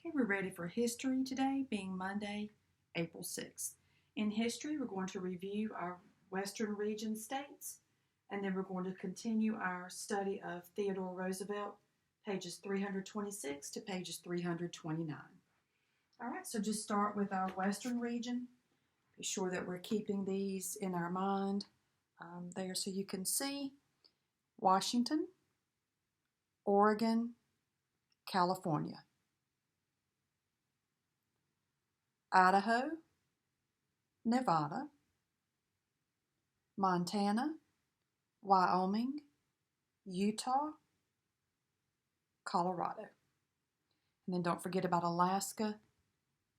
Okay, we're ready for history today, being Monday, April 6th. In history, we're going to review our Western region states, and then we're going to continue our study of Theodore Roosevelt, pages 326 to pages 329. All right, so just start with our Western region. Be sure that we're keeping these in our mind there so you can see Washington, Oregon, California, Idaho, Nevada, Montana, Wyoming, Utah, Colorado. And then don't forget about Alaska,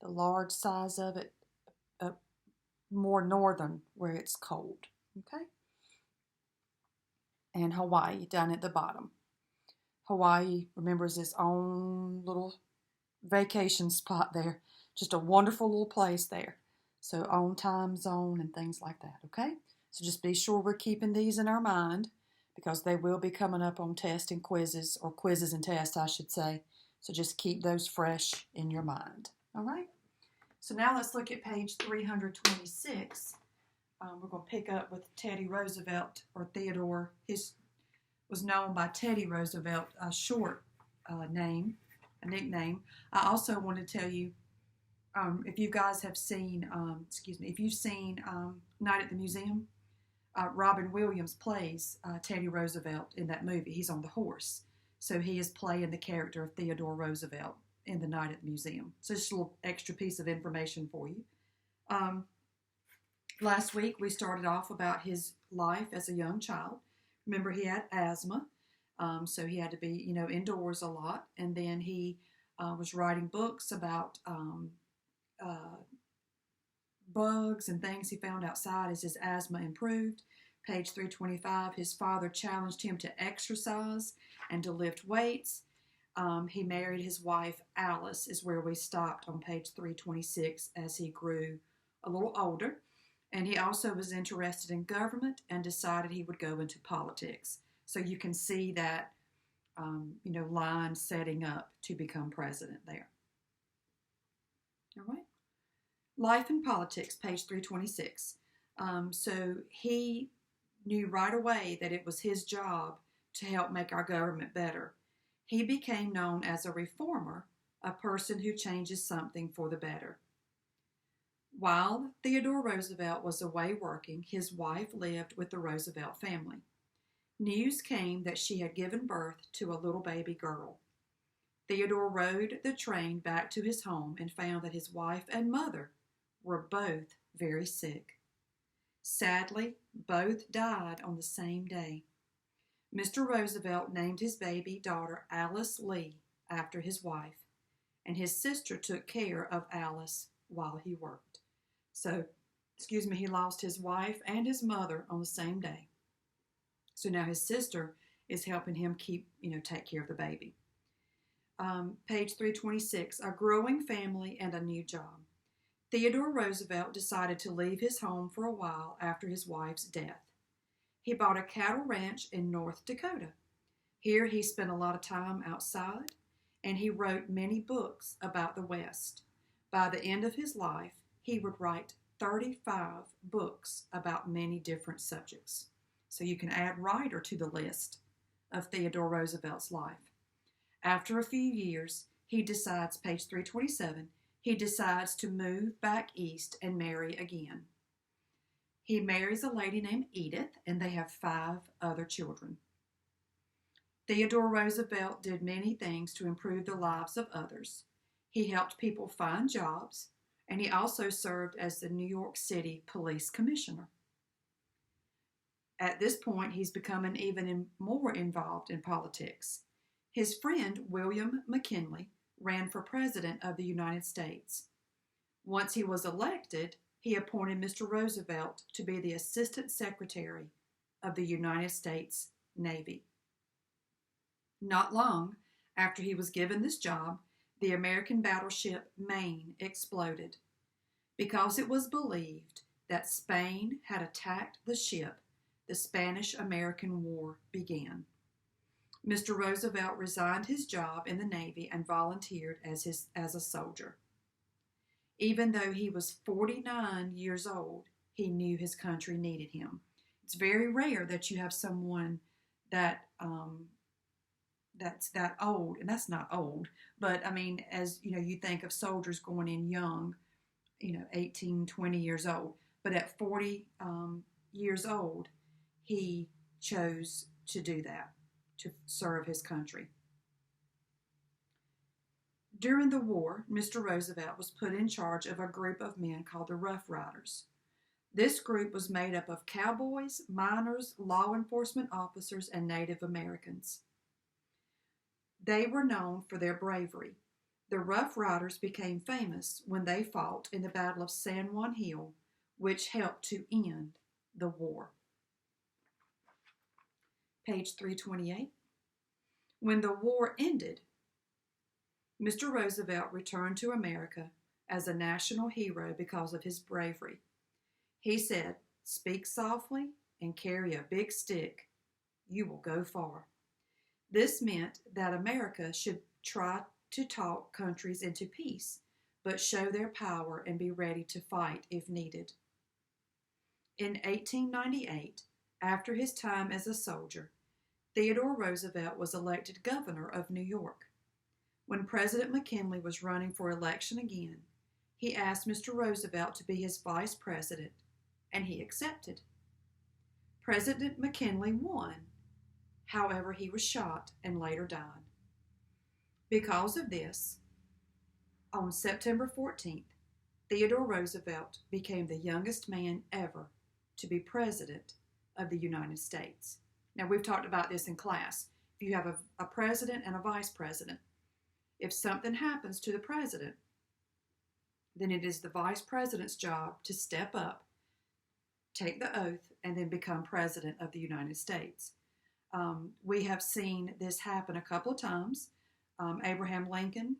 the large size of it, more northern where it's cold. Okay? And Hawaii down at the bottom. Hawaii, remember, is its own little vacation spot there. Just a wonderful little place there. So own time zone and things like that, okay? So just be sure we're keeping these in our mind because they will be coming up on tests and quizzes, or quizzes and tests, I should say. So just keep those fresh in your mind, all right? So now let's look at page 326. We're going to pick up with Teddy Roosevelt, or Theodore. His was known by Teddy Roosevelt, a short name, a nickname. I also want to tell you, if you guys have seen, if you've seen Night at the Museum, Robin Williams plays Teddy Roosevelt in that movie. He's on the horse. So he is playing the character of Theodore Roosevelt in the Night at the Museum. So just a little extra piece of information for you. Last week we started off about his life as a young child. Remember, he had asthma, so he had to be, indoors a lot. And then he was writing books about bugs and things he found outside as his asthma improved. Page 325, his father challenged him to exercise and to lift weights. He married his wife, Alice, is where we stopped on page 326 as he grew a little older. And he also was interested in government and decided he would go into politics. So you can see that, line setting up to become president there. All right. Life and politics, page 326. So he knew right away that it was his job to help make our government better. He became known as a reformer, a person who changes something for the better. While Theodore Roosevelt was away working, his wife lived with the Roosevelt family. News came that she had given birth to a little baby girl. Theodore rode the train back to his home and found that his wife and mother were both very sick. Sadly, both died on the same day. Mr. Roosevelt named his baby daughter Alice Lee after his wife, and his sister took care of Alice while he worked. So, he lost his wife and his mother on the same day. So now his sister is helping him take care of the baby. Page 326, a growing family and a new job. Theodore Roosevelt decided to leave his home for a while after his wife's death. He bought a cattle ranch in North Dakota. Here he spent a lot of time outside, and he wrote many books about the West. By the end of his life, he would write 35 books about many different subjects. So you can add writer to the list of Theodore Roosevelt's life. After a few years, he decides, page 327, he decides to move back east and marry again. He marries a lady named Edith, and they have 5 other children. Theodore Roosevelt did many things to improve the lives of others. He helped people find jobs, and he also served as the New York City Police Commissioner. At this point, he's becoming even more involved in politics. His friend, William McKinley, ran for president of the United States. Once he was elected, he appointed Mr. Roosevelt to be the Assistant Secretary of the United States Navy. Not long after he was given this job, the American battleship Maine exploded. Because it was believed that Spain had attacked the ship, the Spanish-American War began. Mr. Roosevelt resigned his job in the Navy and volunteered as a soldier. Even though he was 49 years old, he knew his country needed him. It's very rare that you have someone that that's that old, and that's not old, but I mean, as you know, you think of soldiers going in young, 18, 20 years old, but at 40 years old, he chose to do that, to serve his country. During the war, Mr. Roosevelt was put in charge of a group of men called the Rough Riders. This group was made up of cowboys, miners, law enforcement officers, and Native Americans. They were known for their bravery. The Rough Riders became famous when they fought in the Battle of San Juan Hill, which helped to end the war. Page 328. When the war ended, Mr. Roosevelt returned to America as a national hero because of his bravery. He said, "Speak softly and carry a big stick. You will go far." This meant that America should try to talk countries into peace, but show their power and be ready to fight if needed. In 1898, after his time as a soldier, Theodore Roosevelt was elected governor of New York. When President McKinley was running for election again, he asked Mr. Roosevelt to be his vice president, and he accepted. President McKinley won. However, he was shot and later died. Because of this, on September 14th, Theodore Roosevelt became the youngest man ever to be president of the United States. Now, we've talked about this in class. If you have a president and a vice president, if something happens to the president, then it is the vice president's job to step up, take the oath, and then become president of the United States. We have seen this happen a couple of times. Abraham Lincoln,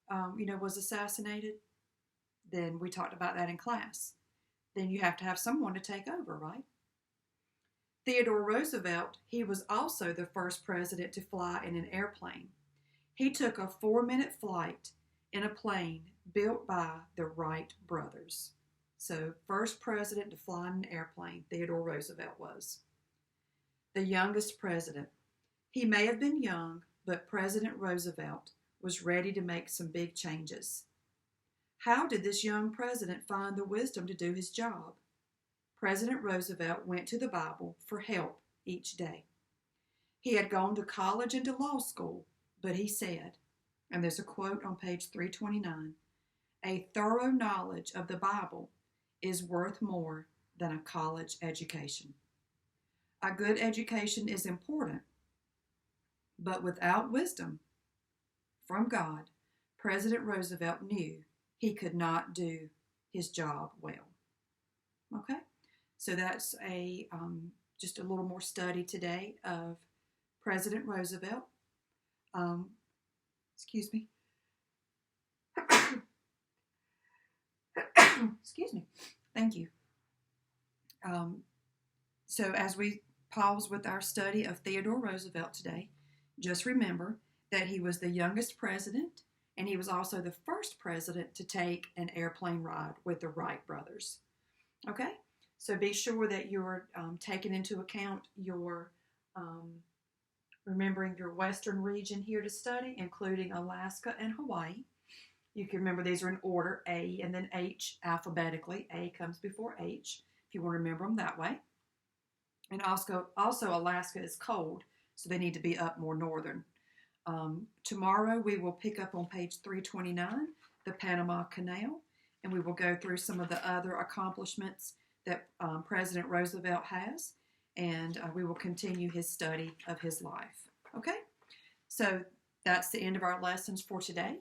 was assassinated. Then we talked about that in class. Then you have to have someone to take over, right? Theodore Roosevelt, he was also the first president to fly in an airplane. He took a 4-minute flight in a plane built by the Wright brothers. So, first president to fly in an airplane, Theodore Roosevelt was. The youngest president. He may have been young, but President Roosevelt was ready to make some big changes. How did this young president find the wisdom to do his job? President Roosevelt went to the Bible for help each day. He had gone to college and to law school, but he said, and there's a quote on page 329, "A thorough knowledge of the Bible is worth more than a college education." A good education is important, but without wisdom from God, President Roosevelt knew he could not do his job well. Okay, so that's just a little more study today of President Roosevelt. Excuse me. Excuse me. Thank you. So as we pause with our study of Theodore Roosevelt today, just remember that he was the youngest president, and he was also the first president to take an airplane ride with the Wright brothers. Okay? So be sure that you're taking into account your remembering your western region here to study, including Alaska and Hawaii. You can remember these are in order, A and then H alphabetically. A comes before H, if you want to remember them that way. And also Alaska is cold, so they need to be up more northern. Tomorrow we will pick up on page 329, the Panama Canal, and we will go through some of the other accomplishments that President Roosevelt has, and we will continue his study of his life. Okay? So that's the end of our lessons for today.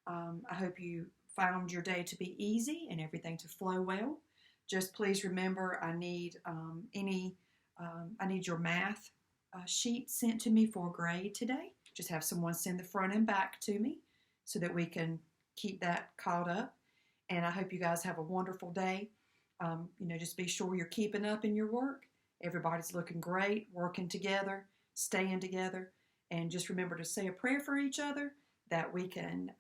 I hope you found your day to be easy and everything to flow well. Just please remember, I need your math sheet sent to me for grade today. Just have someone send the front and back to me so that we can keep that caught up. And I hope you guys have a wonderful day. Just be sure you're keeping up in your work. Everybody's looking great, working together, staying together, And just remember to say a prayer for each other that we can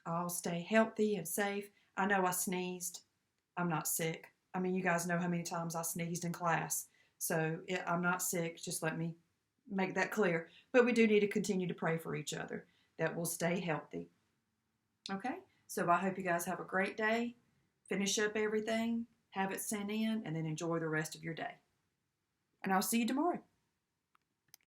all stay healthy and safe. I know I sneezed. I'm not sick. I mean, you guys know how many times I sneezed in class. So I'm not sick. Just let me make that clear. But we do need to continue to pray for each other that we'll stay healthy. Okay? So I hope you guys have a great day. Finish up everything, have it sent in, and then enjoy the rest of your day. And I'll see you tomorrow.